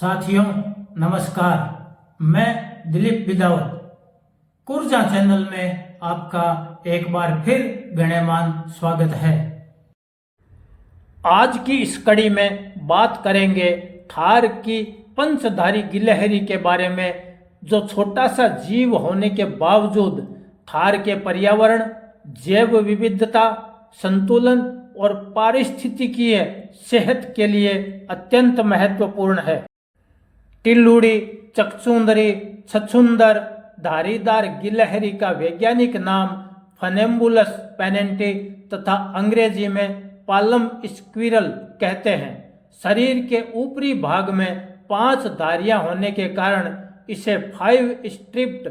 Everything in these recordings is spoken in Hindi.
साथियों नमस्कार। मैं दिलीप बिदावत कुर्जा चैनल में आपका एक बार फिर गण्यमान स्वागत है। आज की इस कड़ी में बात करेंगे थार की पंचधारी गिलहरी के बारे में, जो छोटा सा जीव होने के बावजूद थार के पर्यावरण, जैव विविधता, संतुलन और पारिस्थितिकीय सेहत के लिए अत्यंत महत्वपूर्ण है। टिल्लूड़ी, चकचुंदरी, छछूंदर धारीदार गिलहरी का वैज्ञानिक नाम फनेम्बुलस पेनेंटी तथा अंग्रेजी में पालम स्क्विरल कहते हैं। शरीर के ऊपरी भाग में 5 धारियां होने के कारण इसे 5 स्ट्रिप्ड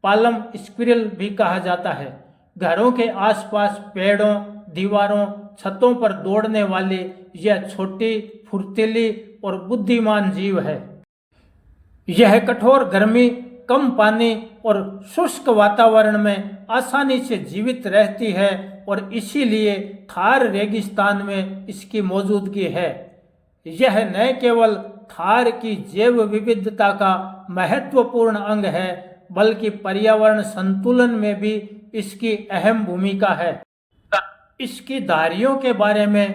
पालम स्क्विरल भी कहा जाता है। घरों के आसपास पेड़ों, दीवारों, छतों पर दौड़ने वाली यह छोटी, फुर्तीली और बुद्धिमान जीव है। यह कठोर गर्मी, कम पानी और शुष्क वातावरण में आसानी से जीवित रहती है और इसीलिए थार रेगिस्तान में इसकी मौजूदगी है। यह न केवल थार की जैव विविधता का महत्वपूर्ण अंग है, बल्कि पर्यावरण संतुलन में भी इसकी अहम भूमिका है। इसकी धारियों के बारे में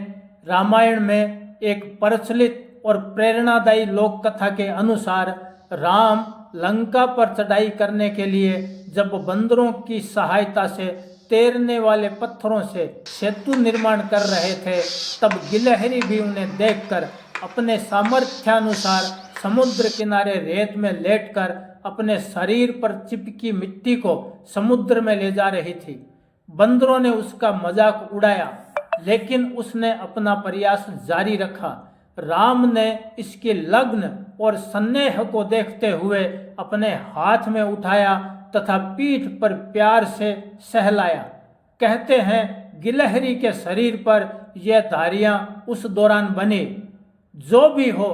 रामायण में एक प्रचलित और प्रेरणादायी लोक कथा के अनुसार, राम लंका पर चढ़ाई करने के लिए जब बंदरों की सहायता से तैरने वाले पत्थरों से सेतु निर्माण कर रहे थे, तब गिलहरी भी उन्हें देखकर अपने सामर्थ्यानुसार समुद्र किनारे रेत में लेटकर अपने शरीर पर चिपकी मिट्टी को समुद्र में ले जा रही थी। बंदरों ने उसका मजाक उड़ाया, लेकिन उसने अपना प्रयास जारी रखा। राम ने इसके लग्न और स्नेह को देखते हुए अपने हाथ में उठाया तथा पीठ पर प्यार से सहलाया। कहते हैं गिलहरी के शरीर पर यह धारियां उस दौरान बनी। जो भी हो,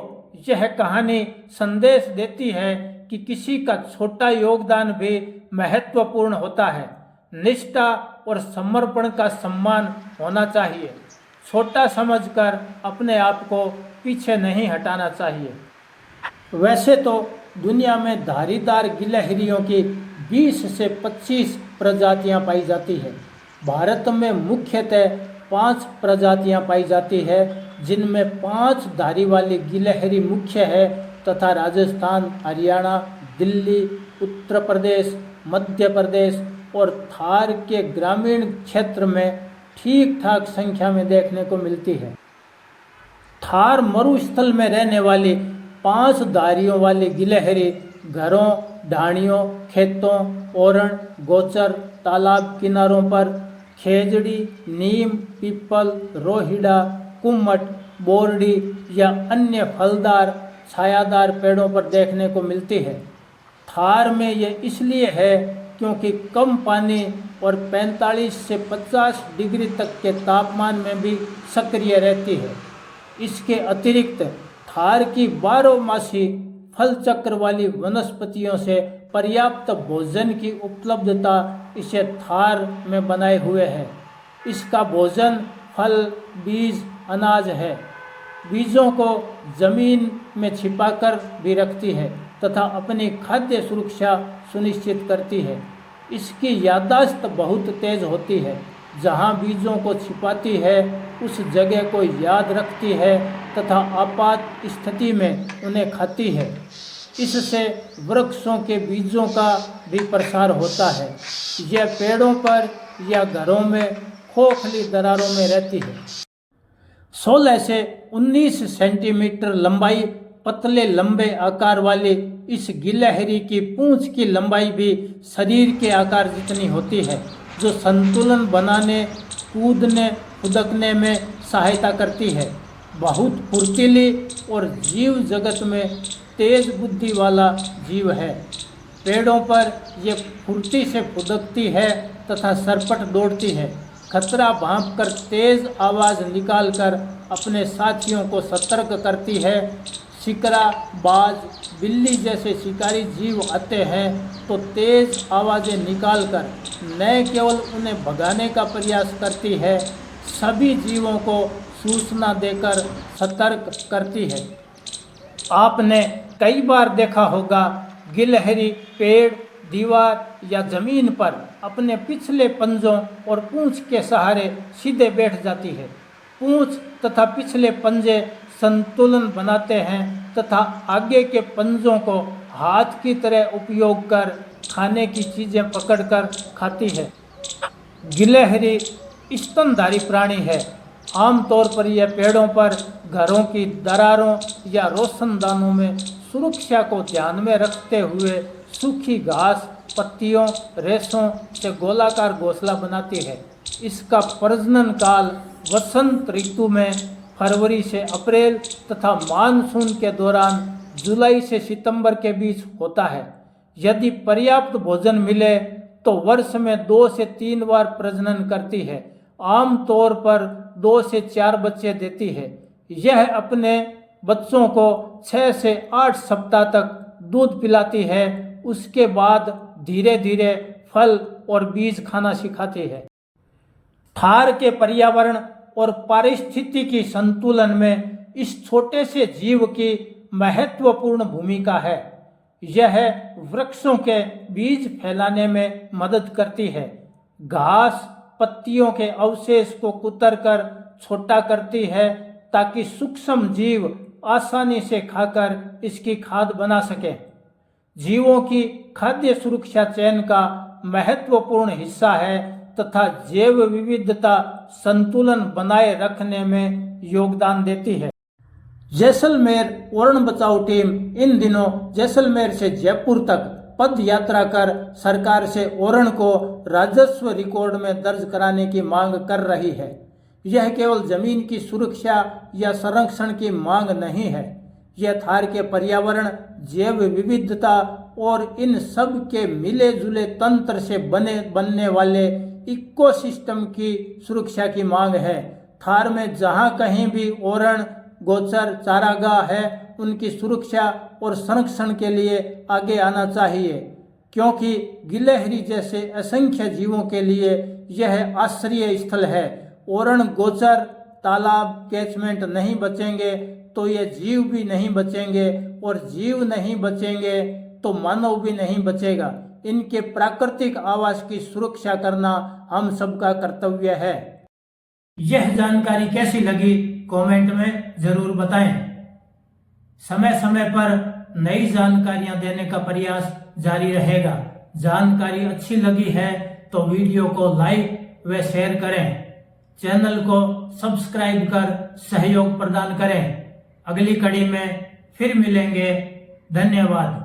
यह कहानी संदेश देती है कि किसी का छोटा योगदान भी महत्वपूर्ण होता है। निष्ठा और समर्पण का सम्मान होना चाहिए। छोटा समझकर अपने आप को पीछे नहीं हटाना चाहिए। वैसे तो दुनिया में धारीदार गिलहरियों की 20 से 25 प्रजातियां पाई जाती है। भारत में मुख्यतः 5 प्रजातियां पाई जाती है, जिनमें 5 धारी वाली गिलहरी मुख्य है तथा राजस्थान, हरियाणा, दिल्ली, उत्तर प्रदेश, मध्य प्रदेश और थार के ग्रामीण क्षेत्र में ठीक ठाक संख्या में देखने को मिलती है। थार मरुस्थल में रहने वाली 5 धारियों वाली गिलहरी घरों, ढाणियों, खेतों, ओरण, गोचर, तालाब किनारों पर खेजड़ी, नीम, पीपल, रोहिड़ा, कुम्मट, बोरडी या अन्य फलदार छायादार पेड़ों पर देखने को मिलती है। थार में ये इसलिए है क्योंकि कम पानी और 45 से 50 डिग्री तक के तापमान में भी सक्रिय रहती है। इसके अतिरिक्त थार की 12मासी फल चक्र वाली वनस्पतियों से पर्याप्त भोजन की उपलब्धता इसे थार में बनाए हुए है। इसका भोजन फल, बीज, अनाज है। बीजों को जमीन में छिपाकर भी रखती है तथा अपनी खाद्य सुरक्षा सुनिश्चित करती है। इसकी याददाश्त बहुत तेज होती है। जहाँ बीजों को छिपाती है उस जगह को याद रखती है तथा आपात स्थिति में उन्हें खाती है। इससे वृक्षों के बीजों का भी प्रसार होता है। यह पेड़ों पर या घरों में खोखली दरारों में रहती है। 16 से 19 सेंटीमीटर लंबाई, पतले लंबे आकार वाली इस गिलहरी की पूंछ की लंबाई भी शरीर के आकार जितनी होती है, जो संतुलन बनाने, कूदने, फुदकने में सहायता करती है। बहुत फुर्तीली और जीव जगत में तेज बुद्धि वाला जीव है। पेड़ों पर यह फुर्ती से फुदकती है तथा सरपट दौड़ती है। खतरा भांपकर तेज आवाज़ निकालकर अपने साथियों को सतर्क करती है। शिकरा, बाज, बिल्ली जैसे शिकारी जीव आते हैं तो तेज आवाज़ें निकालकर न केवल उन्हें भगाने का प्रयास करती है, सभी जीवों को सूचना देकर सतर्क करती है। आपने कई बार देखा होगा गिलहरी पेड़, दीवार या जमीन पर अपने पिछले पंजों और पूंछ के सहारे सीधे बैठ जाती है। पूंछ तथा पिछले पंजे संतुलन बनाते हैं तथा आगे के पंजों को हाथ की तरह उपयोग कर खाने की चीजें पकड़कर खाती है। गिलहरी स्तनधारी प्राणी है। आमतौर पर यह पेड़ों पर, घरों की दरारों या रोशनदानों में सुरक्षा को ध्यान में रखते हुए सूखी घास, पत्तियों, रेशों से गोलाकार घोंसला बनाती है। इसका प्रजनन काल वसंत ऋतु में फरवरी से अप्रैल तथा मानसून के दौरान जुलाई से सितंबर के बीच होता है। यदि पर्याप्त भोजन मिले तो वर्ष में 2 से 3 बार प्रजनन करती है। आमतौर पर 2 से 4 बच्चे देती है। यह अपने बच्चों को 6 से 8 सप्ताह तक दूध पिलाती है। उसके बाद धीरे धीरे फल और बीज खाना सिखाती है। थार के पर्यावरण और पारिस्थितिकी संतुलन में इस छोटे से जीव की महत्वपूर्ण भूमिका है। यह वृक्षों के बीज फैलाने में मदद करती है, घास पत्तियों के अवशेष को कुतरकर छोटा करती है ताकि सूक्ष्म जीव आसानी से खाकर इसकी खाद बना सके। जीवों की खाद्य सुरक्षा चेन का महत्वपूर्ण हिस्सा है तथा जैव विविधता संतुलन बनाए रखने में योगदान देती है। जैसलमेर वर्ण बचाओ टीम इन दिनों जैसलमेर से जयपुर तक पद यात्रा कर सरकार से ओरण को राजस्व रिकॉर्ड में दर्ज कराने की मांग कर रही है। यह केवल जमीन की सुरक्षा या संरक्षण की मांग नहीं है, यह थार के पर्यावरण, जैव विविधता और इन सब के मिले जुले तंत्र से बनने वाले इकोसिस्टम की सुरक्षा की मांग है। थार में जहां कहीं भी ओरण, गोचर, चारागाह है, उनकी सुरक्षा और संरक्षण के लिए आगे आना चाहिए, क्योंकि गिलहरी जैसे असंख्य जीवों के लिए यह आश्रय स्थल है। ओरण, गोचर, तालाब, कैचमेंट नहीं बचेंगे तो ये जीव भी नहीं बचेंगे और जीव नहीं बचेंगे तो मानव भी नहीं बचेगा। इनके प्राकृतिक आवास की सुरक्षा करना हम सबका कर्तव्य है। यह जानकारी कैसी लगी कमेंट में जरूर बताएं। समय समय पर नई जानकारियां देने का प्रयास जारी रहेगा। जानकारी अच्छी लगी है तो वीडियो को लाइक व शेयर करें। चैनल को सब्सक्राइब कर सहयोग प्रदान करें। अगली कड़ी में फिर मिलेंगे। धन्यवाद।